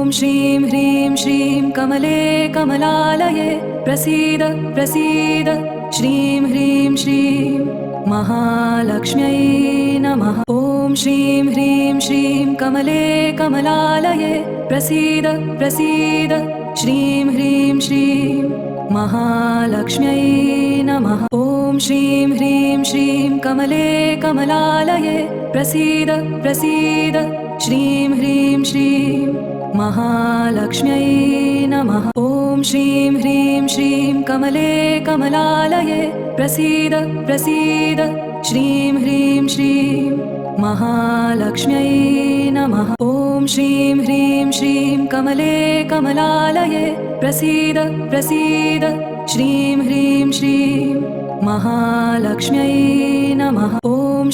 ॐ श्रीं ह्रीं श्रीं कमले कमलालये प्रसीद प्रसीद श्रीं ह्रीं श्रीं महालक्ष्म्यै नमः। ॐ श्रीं ह्रीं श्रीं कमले कमलालये प्रसीद प्रसीद श्रीं ह्रीं श्रीं महालक्ष्म्यै नमः। ॐ श्रीं ह्रीं श्रीं कमले कमलालये प्रसीद प्रसीद श्रीं ह्रीं श्रीं महालक्ष्म्यै नमः। ॐ श्रीं ह्रीं श्रीं कमले कमलालये प्रसीद प्रसीद श्रीं ह्रीं श्रीं महालक्ष्म्यै नमः। ॐ श्रीं ह्रीं श्रीं कमले कमलालये प्रसीद प्रसीद श्रीं ह्रीं श्रीं महालक्ष्म्यै नमः। ॐ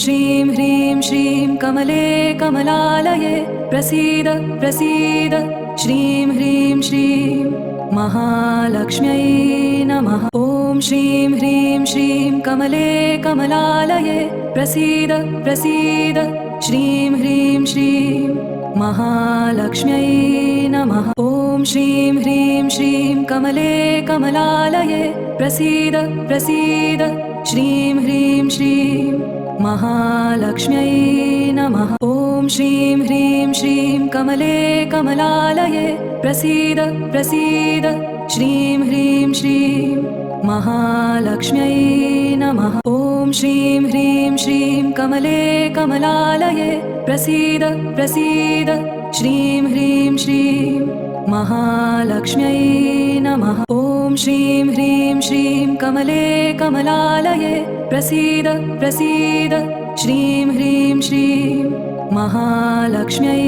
श्रीं ह्रीं श्रीं कमले कमलालये प्रसीद प्रसीद श्रीं ह्रीं श्रीं महालक्ष्म्यै नमः। ॐ श्रीं ह्रीं श्रीं कमले कमलालये प्रसीद प्रसीद श्रीं ह्रीं श्रीं महालक्ष्म्यै नमः। ॐ श्रीं ह्रीं श्रीं कमले कमलालये प्रसीद प्रसीद श्रीं ह्रीं श्रीं महालक्ष्म्यै नमः। ॐ श्रीं ह्रीं श्रीं कमले कमलालये प्रसीद प्रसीद श्रीं ह्रीं श्रीं महालक्ष्म्यै नमः। ॐ श्रीं ह्रीं श्रीं कमले कमलालये प्रसीद प्रसीद श्रीं ह्रीं श्रीं महालक्ष्म्यै नमः। ॐ श्रीं ह्रीं श्रीं कमले कमलालये प्रसीद प्रसीद श्रीं ह्रीं श्रीं महालक्ष्म्यै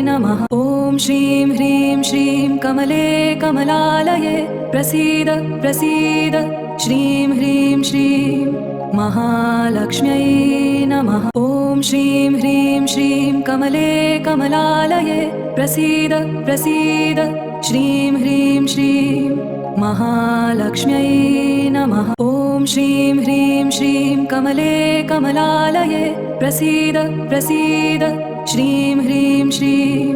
नमः। ॐ श्रीं ह्रीं श्रीं कमले कमलालये प्रसीद प्रसीद श्रीं ह्रीं श्रीं महालक्ष्म्यै नमः। ॐ श्रीं ह्रीं श्रीं कमले कमलालये प्रसीद प्रसीद श्रीं ह्रीं श्रीं महालक्ष्म्यै नमः। ॐ श्रीं ह्रीं श्रीं कमले कमलालये प्रसीद प्रसीद श्रीं ह्रीं श्रीं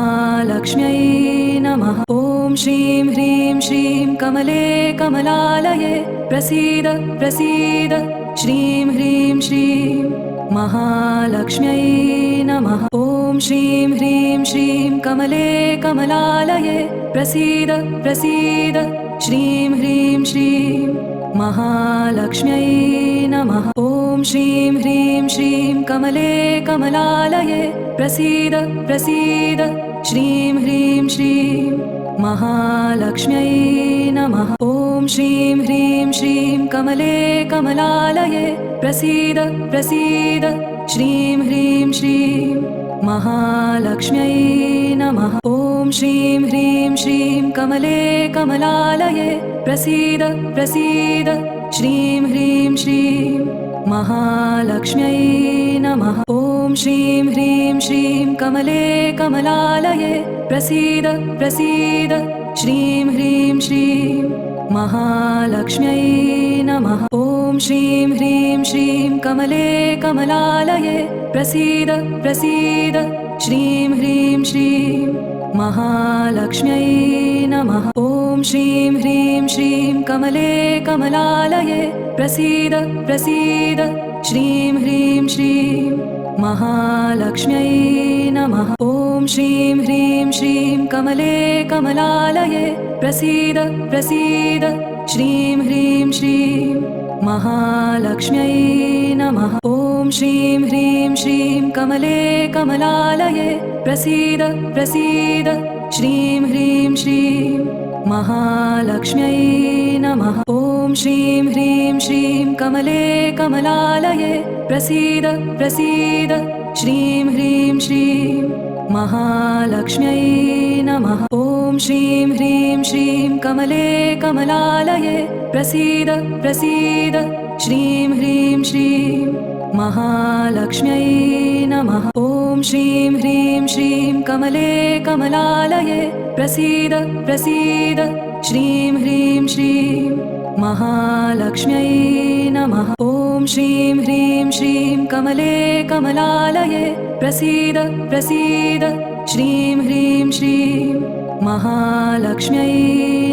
महालक्ष्म्यै नमः। ॐ श्रीं ह्रीं श्रीं कमले कमलालये प्रसीद प्रसीद श्रीं ह्रीं श्रीं महालक्ष्म्यै नमः। ॐ श्रीं ह्रीं श्रीं कमले कमलालये प्रसीद प्रसीद श्रीं ह्रीं श्रीं महालक्ष्म्यै नमः। ॐ श्रीं ह्रीं श्रीं कमले कमलालये प्रसीद प्रसीद श्रीं ह्रीं श्रीं महालक्ष्म्यै नमः। ॐ श्रीं ह्रीं श्रीं कमले कमलालये प्रसीद प्रसीद श्रीं ह्रीं श्रीं महालक्ष्म्यै नमः। ॐ श्रीं ह्रीं श्रीं कमले कमलालये प्रसीद प्रसीद श्रीं ह्रीं श्रीं महालक्ष्म्यै नमः। ॐ श्रीं ह्रीं श्रीं कमले कमलालये प्रसीद प्रसीद श्रीं ह्रीं श्रीं महालक्ष्म्यै नमः। ॐ श्रीं ह्रीं श्रीं कमले कमलालये प्रसीद प्रसीद श्रीं ह्रीं श्रीं महालक्ष्म्यै नमः। ॐ श्रीं ह्रीं श्रीं कमले कमलालये प्रसीद प्रसीद श्रीं ह्रीं श्रीं महालक्ष्म्यै नमः। ॐ श्रीं ह्रीं श्रीं कमले कमलालये प्रसीद प्रसीद श्रीं ह्रीं श्रीं महालक्ष्म्यै नमः। ॐ श्रीं ह्रीं श्रीं कमले कमलालये प्रसीद प्रसीद श्रीं ह्रीं श्रीं महालक्ष्म्यै नमः। ॐ श्रीं ह्रीं श्रीं कमले कमलालये प्रसीद प्रसीद श्रीं ह्रीं श्रीं महालक्ष्म्यै नमः। ॐ श्रीं ह्रीं श्रीं कमले कमलालये प्रसीद प्रसीद श्रीं ह्रीं श्रीं महालक्ष्म्यै नमः। ॐ श्रीं ह्रीं श्रीं कमले कमलालये प्रसीद प्रसीद श्रीं ह्रीं श्रीं महालक्ष्म्यै नमः। ॐ श्रीं ह्रीं श्रीं कमले कमलालये प्रसीद प्रसीद श्रीं ह्रीं श्रीं महालक्ष्म्यै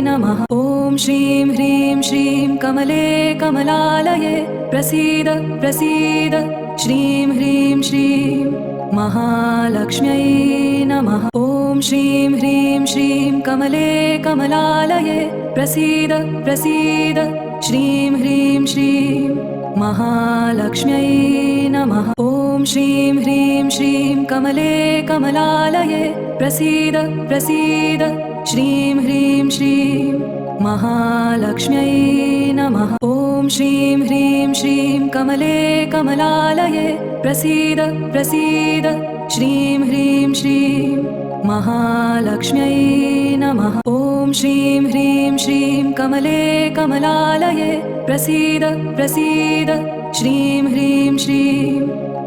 नमः। ॐ श्रीं ह्रीं श्रीं कमले कमलालये प्रसीद प्रसीद श्रीं ह्रीं श्रीं महालक्ष्म्यै नमः। ॐ श्रीं ह्रीं श्रीं कमले कमलालये प्रसीद प्रसीद श्रीं ह्रीं श्रीं महालक्ष्म्यै नमः। ॐ श्रीं ह्रीं श्रीं कमले कमलालये प्रसीद प्रसीद श्रीं ह्रीं श्रीं महालक्ष्म्यै नमः। ॐ श्रीं ह्रीं श्रीं कमले कमलालये प्रसीद प्रसीद श्रीं ह्रीं श्रीं महालक्ष्म्यै नमः। ॐ श्रीं ह्रीं श्रीं कमले कमलालये प्रसीद प्रसीद श्रीं ह्रीं श्रीं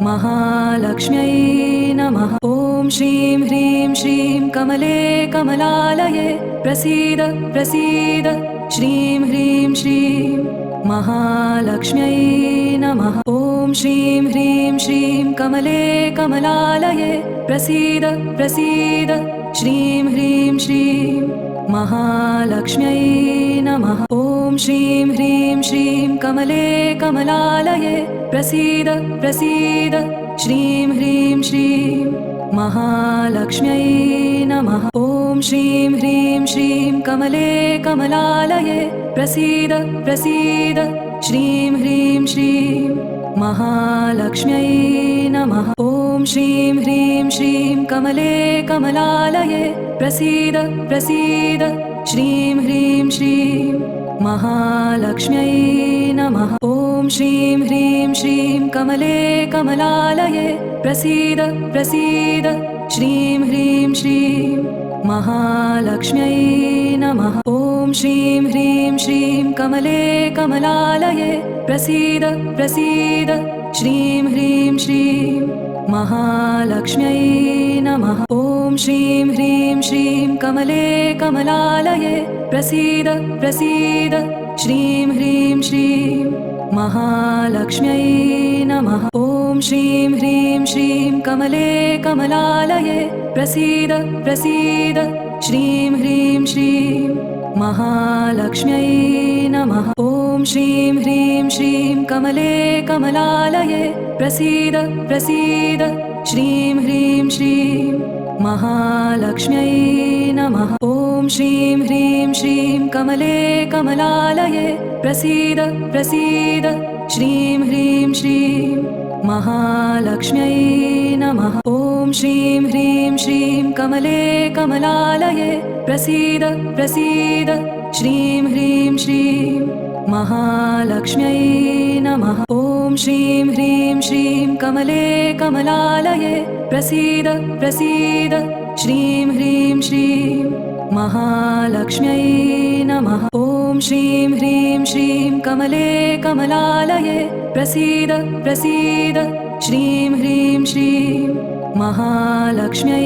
महालक्ष्म्यै नमः। ॐ श्रीं ह्रीं श्रीं कमले कमलालये प्रसीद प्रसीद श्रीं ह्रीं श्रीं महालक्ष्म्यै नमः। ॐ श्रीं ह्रीं श्रीं कमले कमलालये प्रसीद प्रसीद श्रीं ह्रीं श्रीं महालक्ष्म्यै नमः। ॐ श्रीं ह्रीं श्रीं कमले कमलालये प्रसीद प्रसीद श्रीं ह्रीं श्रीं महालक्ष्म्यै नमः। ॐ श्रीं ह्रीं श्रीं कमले कमलालये प्रसीद प्रसीद श्रीं ह्रीं श्रीं महालक्ष्म्यै नमः। ॐ श्रीं ह्रीं श्रीं कमले कमलालये प्रसीद प्रसीद श्रीं ह्रीं श्रीं महालक्ष्म्यै नमः। ॐ श्रीं ह्रीं श्रीं कमले कमलालये प्रसीद प्रसीद श्रीं ह्रीं श्रीं महालक्ष्म्यै नमः। ॐ श्रीं ह्रीं श्रीं कमले कमलालये प्रसीद प्रसीद श्रीं ह्रीं श्रीं महालक्ष्म्यै नमः। ॐ श्रीं ह्रीं श्रीं कमले कमलालये प्रसीद प्रसीद श्रीं ह्रीं श्रीं महालक्ष्म्यै नमः। ॐ श्रीं ह्रीं श्रीं कमले कमलालये प्रसीद प्रसीद श्रीं ह्रीं श्रीं महालक्ष्म्यै नमः। ॐ श्रीं ह्रीं श्रीं कमले कमलालये प्रसीद प्रसीद श्रीं ह्रीं श्रीं महालक्ष्म्यै नमः। ॐ श्रीं ह्रीं श्रीं कमले कमलालये प्रसीद प्रसीद श्रीं ह्रीं श्रीं महालक्ष्म्यै नमः। ॐ श्रीं ह्रीं श्रीं कमले कमलालये प्रसीद प्रसीद श्रीं ह्रीं श्रीं महालक्ष्म्यै नमः। ॐ श्रीं ह्रीं श्रीं कमले कमलालये प्रसीद प्रसीद श्रीं ह्रीं श्रीं महालक्ष्म्यै नमः। ॐ श्रीं ह्रीं श्रीं कमले कमलालये प्रसीद प्रसीद श्रीं ह्रीं श्रीं महालक्ष्म्यै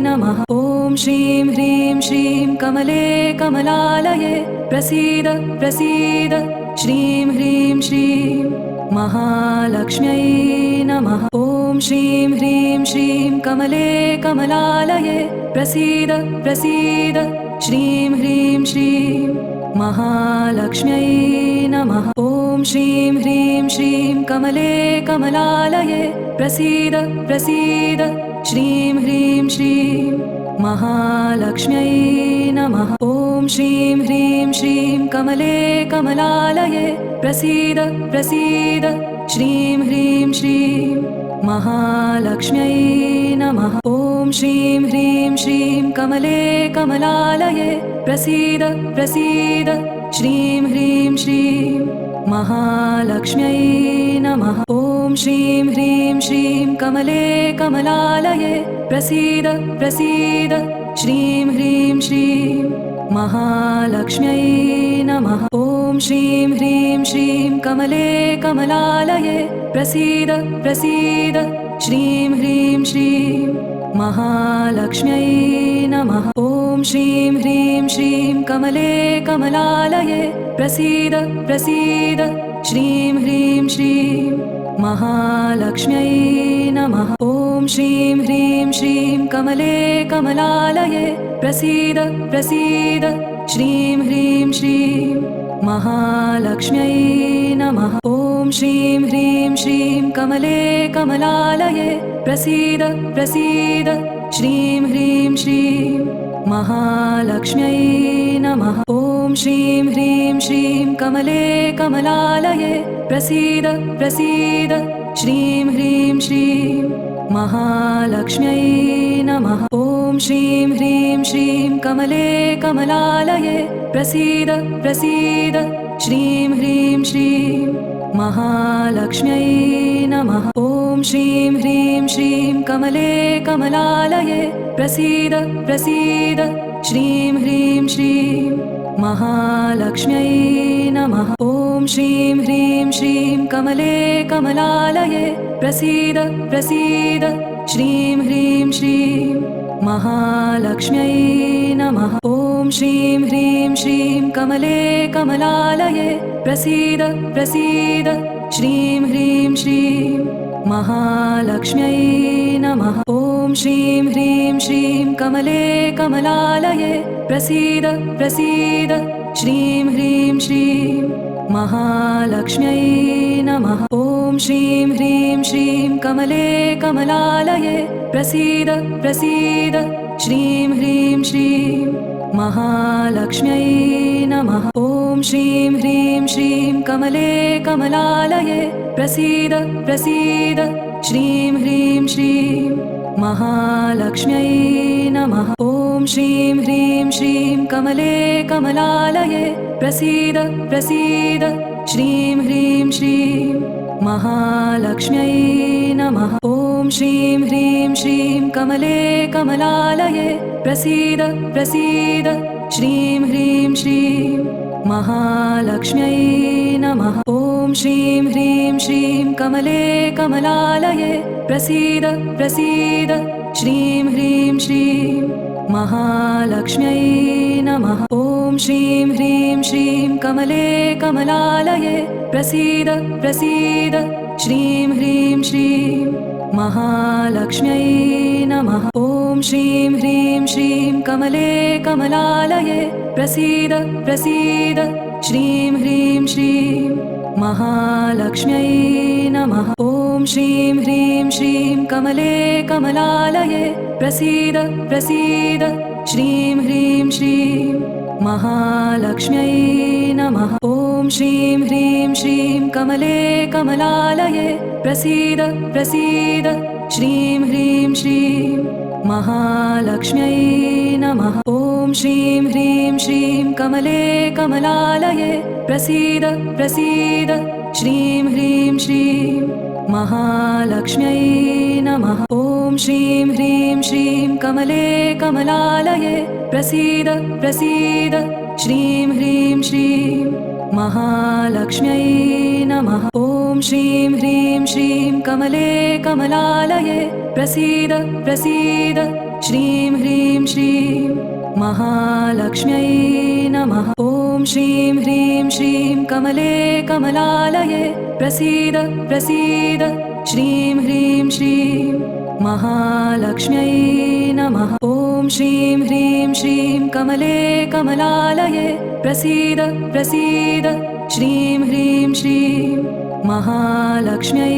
नमः। ॐ श्रीं ह्रीं श्रीं कमले कमलालये प्रसीद प्रसीद श्रीं ह्रीं श्रीं महालक्ष्म्यै नमः। ॐ श्रीं ह्रीं श्रीं कमले कमलालये प्रसीद प्रसीद श्रीं ह्रीं श्रीं महालक्ष्म्यै नमः। ॐ श्रीं ह्रीं श्रीं कमले कमलालये प्रसीद प्रसीद श्रीं ह्रीं श्रीं महालक्ष्म्यै नमः। ॐ श्रीं ह्रीं श्रीं कमले कमलालये प्रसीद प्रसीद श्रीं ह्रीं श्रीं महालक्ष्म्यै नमः। ॐ श्रीं ह्रीं श्रीं कमले कमलालये प्रसीद प्रसीद श्रीं ह्रीं श्रीं महालक्ष्म्यै नमः। ॐ श्रीं ह्रीं श्रीं कमले कमलालये प्रसीद प्रसीद श्रीं ह्रीं श्रीं महालक्ष्म्यै नमः। ॐ श्रीं ह्रीं श्रीं कमले कमलालये प्रसीद प्रसीद श्रीं ह्रीं श्रीं महालक्ष्म्यै नमः। ॐ श्रीं ह्रीं श्रीं कमले कमलालये प्रसीद प्रसीद श्रीं ह्रीं श्रीं महालक्ष्म्यै नमः। ॐ श्रीं ह्रीं श्रीं कमले कमलालये प्रसीद प्रसीद। श्रीं ह्रीं श्रीं महालक्ष्म्यै नमः। ॐ श्रीं ह्रीं श्रीं कमले कमलालये प्रसीद प्रसीद। श्रीं ह्रीं श्रीं महालक्ष्म्यै नमः। ॐ श्रीं ह्रीं श्रीं कमले कमलालये प्रसीद प्रसीद। श्रीं ह्रीं श्रीं महालक्ष्म्यै नमः। ॐ श्रीं ह्रीं श्रीं कमले कमलालये प्रसीद प्रसीद। श्रीं ह्रीं श्रीं महालक्ष्म्यै नमः। ॐ श्रीं ह्रीं श्रीं कमले कमलालये प्रसीद प्रसीद। श्रीं ह्रीं श्रीं महालक्ष्म्यै नमः। ॐ श्रीं ह्रीं श्रीं कमले कमलालये प्रसीद प्रसीद। श्रीं ह्रीं श्रीं महालक्ष्म्यै नमः। ॐ श्रीं ह्रीं श्रीं कमले कमलालये प्रसीद प्रसीद। श्रीं ह्रीं श्रीं महालक्ष्म्यै नमः। ॐ श्रीं ह्रीं श्रीं कमले कमलालये प्रसीद प्रसीद। श्रीं ह्रीं श्रीं महालक्ष्म्यै नमः। ॐ श्रीं ह्रीं श्रीं कमले कमलालये प्रसीद प्रसीद। श्रीं ह्रीं श्रीं महालक्ष्म्यै नमः। ॐ श्रीं ह्रीं श्रीं कमले कमलालये प्रसीद प्रसीद। श्रीं ह्रीं श्रीं महालक्ष्म्यै नमः। ॐ श्रीं ह्रीं श्रीं कमले कमलालये प्रसीद प्रसीद। श्रीं ह्रीं श्रीं महालक्ष्म्यै नमः। ॐ श्रीं ह्रीं श्रीं कमले कमलालये प्रसीद प्रसीद। श्रीं ह्रीं श्रीं महालक्ष्म्यै नमः। ॐ श्रीं ह्रीं श्रीं कमले कमलालये प्रसीद प्रसीद। श्रीं ह्रीं श्रीं महालक्ष्म्यै नमः। ॐ श्रीं ह्रीं श्रीं कमले कमलालये प्रसीद प्रसीद। श्रीं ह्रीं श्रीं महालक्ष्म्यै नमः। ॐ श्रीं ह्रीं श्रीं कमले कमलालये प्रसीद प्रसीद। श्रीं ह्रीं श्रीं महालक्ष्म्यै नमः। ॐ श्रीं ह्रीं श्रीं कमले कमलालये प्रसीद प्रसीद। श्रीं ह्रीं श्रीं महालक्ष्म्यै नमः। ॐ श्रीं ह्रीं श्रीं कमले कमलालये प्रसीद प्रसीद। श्रीं ह्रीं श्रीं महालक्ष्म्यै नमः। ॐ श्रीं ह्रीं श्रीं कमले कमलालये प्रसीद प्रसीद। श्रीं ह्रीं श्रीं महालक्ष्म्यै नमः। ॐ श्रीं ह्रीं श्रीं कमले कमलालये प्रसीद प्रसीद। श्रीं ह्रीं श्रीं महालक्ष्म्यै नमः। ॐ श्रीं ह्रीं श्रीं कमले कमलालये प्रसीद प्रसीद। श्रीं ह्रीं श्रीं महालक्ष्म्यै नमः। ॐ श्रीं ह्रीं श्रीं कमले कमलालये प्रसीद प्रसीद। श्रीं ह्रीं श्रीं महालक्ष्म्यै नमः। ॐ श्रीं ह्रीं श्रीं कमले कमलालये प्रसीद प्रसीद। श्रीं ह्रीं श्रीं महालक्ष्म्यै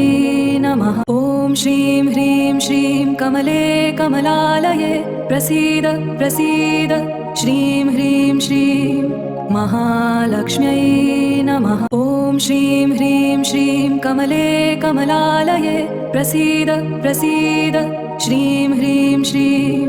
नमः। ॐ श्रीं ह्रीं श्रीं कमले कमलालये प्रसीद प्रसीद। श्रीं ह्रीं श्रीं महालक्ष्म्यै नमः। ॐ श्रीं ह्रीं श्रीं कमले कमलालये प्रसीद प्रसीद। श्रीं ह्रीं श्रीं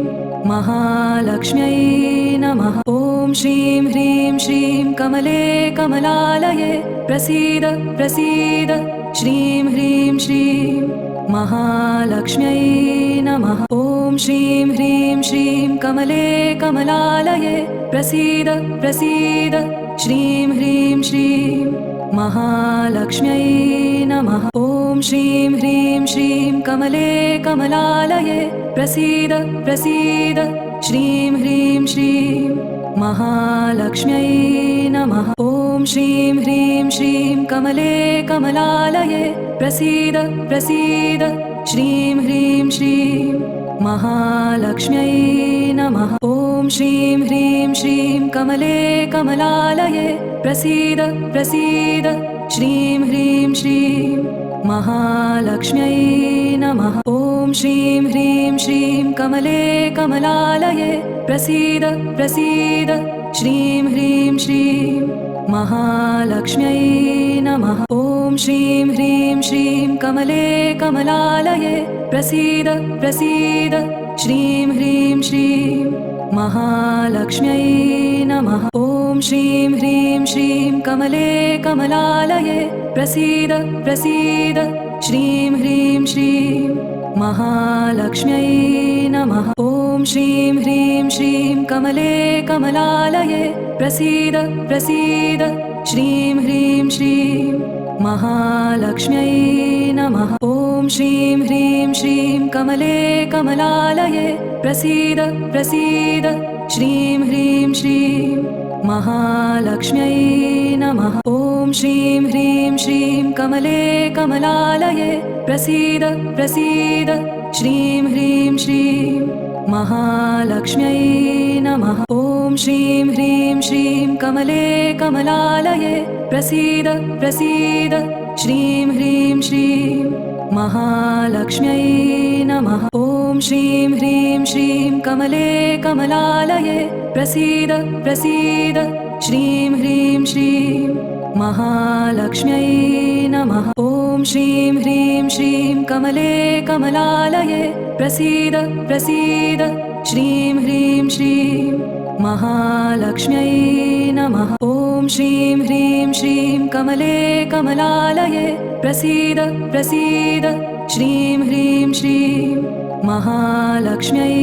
महालक्ष्म्यै नमः। ॐ श्रीं ह्रीं श्रीं कमले कमलालये प्रसीद प्रसीद। श्रीं ह्रीं श्रीं महालक्ष्म्यै नमः। ॐ श्रीं ह्रीं श्रीं कमले कमलालये प्रसीद प्रसीद। श्रीं ह्रीं श्रीं महालक्ष्म्यै नमः। ॐ श्रीं ह्रीं श्रीं कमले कमलालये प्रसीद प्रसीद। श्रीं ह्रीं श्रीं महालक्ष्म्यै नमः। ॐ श्रीं ह्रीं श्रीं कमले कमलालये प्रसीद प्रसीद श्रीं ह्रीं श्रीं महालक्ष्म्यै नमः। ॐ श्रीं ह्रीं श्रीं कमले कमलालये प्रसीद प्रसीद श्रीं ह्रीं श्रीं महालक्ष्म्यै नमः। ॐ श्रीं ह्रीं श्रीं कमले कमलालये प्रसीद प्रसीद श्रीं ह्रीं श्रीं महालक्ष्म्यै नमः। ॐ श्रीं ह्रीं श्रीं कमले कमलालये प्रसीद प्रसीद श्रीं ह्रीं श्रीं महालक्ष्म्यै नमः। ॐ श्रीं ह्रीं श्रीं कमले कमलालये प्रसीद प्रसीद श्रीं ह्रीं श्रीं महालक्ष्म्यै नमः। ॐ श्रीं ह्रीं श्रीं कमले कमलालये प्रसीद प्रसीद श्रीं ह्रीं श्रीं महालक्ष्म्यै नमः। ॐ श्रीं ह्रीं श्रीं कमले कमलालये प्रसीद प्रसीद श्रीं ह्रीं श्रीं महालक्ष्म्यै नमः। ॐ श्रीं ह्रीं श्रीं कमले कमलालये प्रसीद प्रसीद श्रीं ह्रीं श्रीं महालक्ष्म्यै नमः। ॐ श्रीं ह्रीं श्रीं कमले कमलालये प्रसीद प्रसीद श्रीं ह्रीं श्रीं महालक्ष्म्यै नमः। ॐ श्रीं ह्रीं श्रीं कमले कमलालये प्रसीद प्रसीद श्रीं ह्रीं श्रीं महालक्ष्म्यै नमः। ॐ श्रीं ह्रीं श्रीं कमले कमलालये प्रसीद प्रसीद श्रीं ह्रीं श्रीं महालक्ष्म्यै नमः। ॐ श्रीं ह्रीं श्रीं कमले कमलालये प्रसीद प्रसीद श्रीं ह्रीं श्रीं महालक्ष्म्यै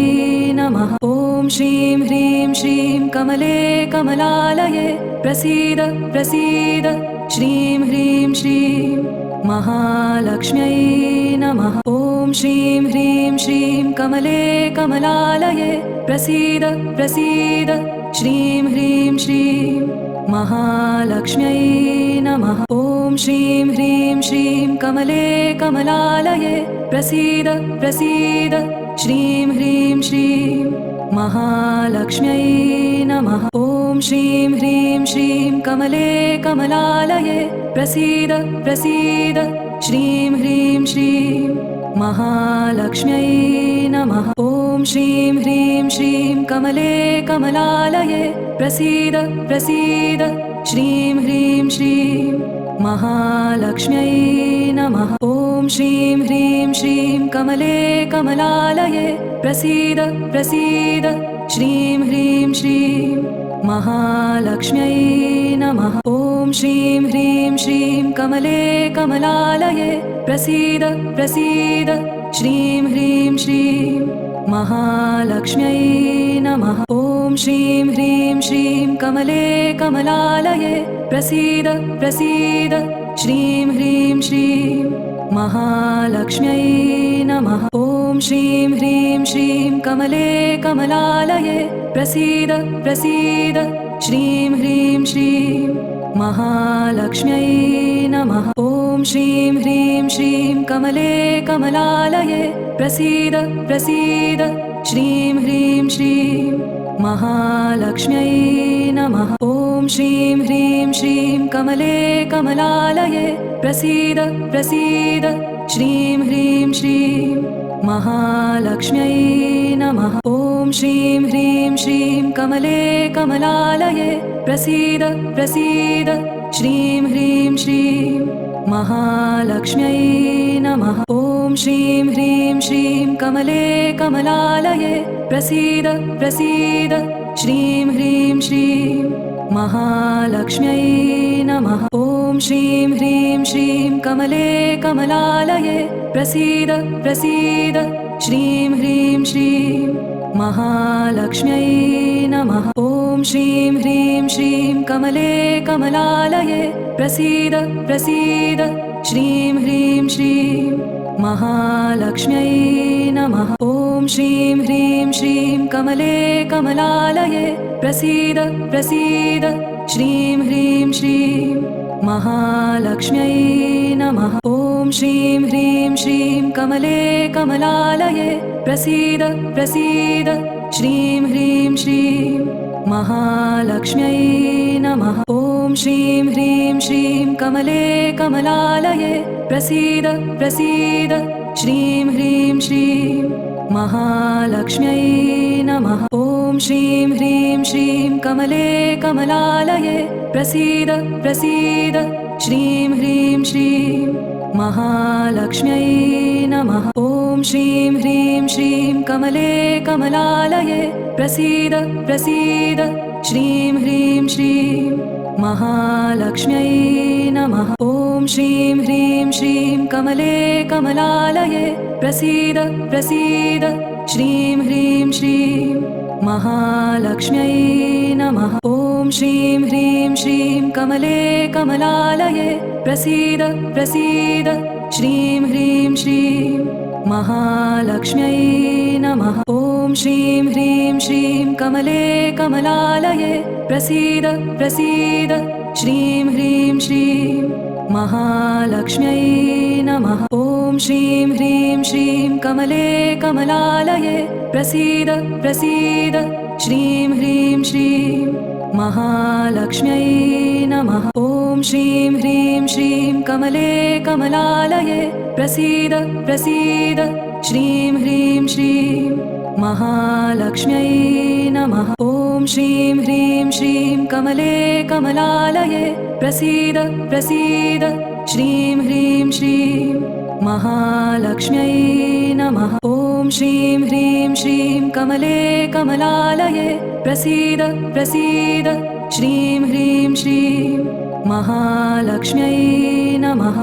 नमः। ॐ श्रीं ह्रीं श्रीं कमले कमलालये प्रसीद प्रसीद श्रीं ह्रीं श्रीं महालक्ष्म्यै नमः। ॐ श्रीं ह्रीं श्रीं कमले कमलालये प्रसीद प्रसीद श्रीं ह्रीं श्रीं महालक्ष्म्यै नमः। ॐ श्रीं ह्रीं श्रीं कमले कमलालये प्रसीद प्रसीद श्रीं ह्रीं श्रीं महालक्ष्म्यै नमः। ॐ श्रीं ह्रीं श्रीं कमले कमलालये प्रसीद प्रसीद श्रीं ह्रीं श्रीं महालक्ष्म्यै नमः। ॐ श्रीं ह्रीं श्रीं कमले कमलालये प्रसीद प्रसीद श्रीं ह्रीं श्रीं महालक्ष्म्यै नमः। ॐ श्रीं ह्रीं श्रीं कमले कमलालये प्रसीद प्रसीद श्रीं ह्रीं श्रीं महालक्ष्म्यै नमः। ॐ श्रीं ह्रीं श्रीं कमले कमलालये प्रसीद प्रसीद श्रीं ह्रीं श्रीं महालक्ष्म्यै नमः। ॐ श्रीं ह्रीं श्रीं कमले कमलालये प्रसीद प्रसीद श्रीं ह्रीं श्रीं महालक्ष्म्यै नमः। ॐ श्रीं ह्रीं श्रीं कमले कमलालये प्रसीद प्रसीद श्रीं ह्रीं श्रीं महालक्ष्म्यै नमः। ॐ श्रीं ह्रीं श्रीं कमले कमलालये प्रसीद प्रसीद श्रीं ह्रीं श्रीं महालक्ष्म्यै नमः। ॐ श्रीं ह्रीं श्रीं कमले कमलालये प्रसीद प्रसीद श्रीं ह्रीं श्रीं महालक्ष्म्यै नमः। ॐ श्रीं ह्रीं श्रीं कमले कमलालये प्रसीद प्रसीद श्रीं ह्रीं श्रीं महालक्ष्म्यै नमः। ॐ श्रीं ह्रीं श्रीं कमले कमलालये प्रसीद प्रसीद श्रीं ह्रीं श्रीं महालक्ष्म्यै नमः। ॐ श्रीं ह्रीं श्रीं कमले कमलालये प्रसीद प्रसीद श्रीं ह्रीं श्रीं महालक्ष्म्यै नमः। ॐ श्रीं ह्रीं श्रीं कमले कमलालये प्रसीद प्रसीद श्रीं ह्रीं श्रीं महालक्ष्म्यै नमः। ॐ श्रीं ह्रीं श्रीं कमले कमलालये प्रसीद प्रसीद श्रीं ह्रीं श्रीं महालक्ष्म्यै नमः। ॐ श्रीं ह्रीं श्रीं कमले कमलालये प्रसीद प्रसीद श्रीं ह्रीं श्रीं महालक्ष्म्यै नमः। ॐ श्रीं ह्रीं श्रीं कमले कमलालये प्रसीद प्रसीद श्रीं ह्रीं श्रीं महालक्ष्म्यै नमः। ॐ श्रीं ह्रीं श्रीं कमले कमलालये प्रसीद प्रसीद श्रीं ह्रीं श्रीं महालक्ष्म्यै नमः। ॐ श्रीं ह्रीं श्रीं कमले कमलालये प्रसीद प्रसीद श्रीं ह्रीं श्रीं महालक्ष्म्यै नमः। ॐ श्रीं ह्रीं श्रीं कमले कमलालये प्रसीद प्रसीद श्रीं ह्रीं श्रीं महालक्ष्म्यै नमः। ॐ श्रीं ह्रीं श्रीं कमले कमलालये प्रसीद प्रसीद श्रीं ह्रीं श्रीं महालक्ष्म्यै नमः। ॐ श्रीं ह्रीं श्रीं कमले कमलालये प्रसीद प्रसीद श्रीं ह्रीं श्रीं महालक्ष्म्यै नमः। ॐ श्रीं ह्रीं श्रीं कमले कमलालये प्रसीद प्रसीद श्रीं ह्रीं श्रीं महालक्ष्म्यै नमः। ॐ श्रीं ह्रीं श्रीं कमले कमलालये प्रसीद प्रसीद श्रीं ह्रीं श्रीं महालक्ष्म्यै नमः। ॐ श्रीं ह्रीं श्रीं कमले कमलालये प्रसीद प्रसीद श्रीं ह्रीं श्रीं महालक्ष्म्यै नमः। ॐ श्रीं ह्रीं श्रीं कमले कमलालये प्रसीद प्रसीद श्रीं ह्रीं श्रीं महालक्ष्म्यै नमः।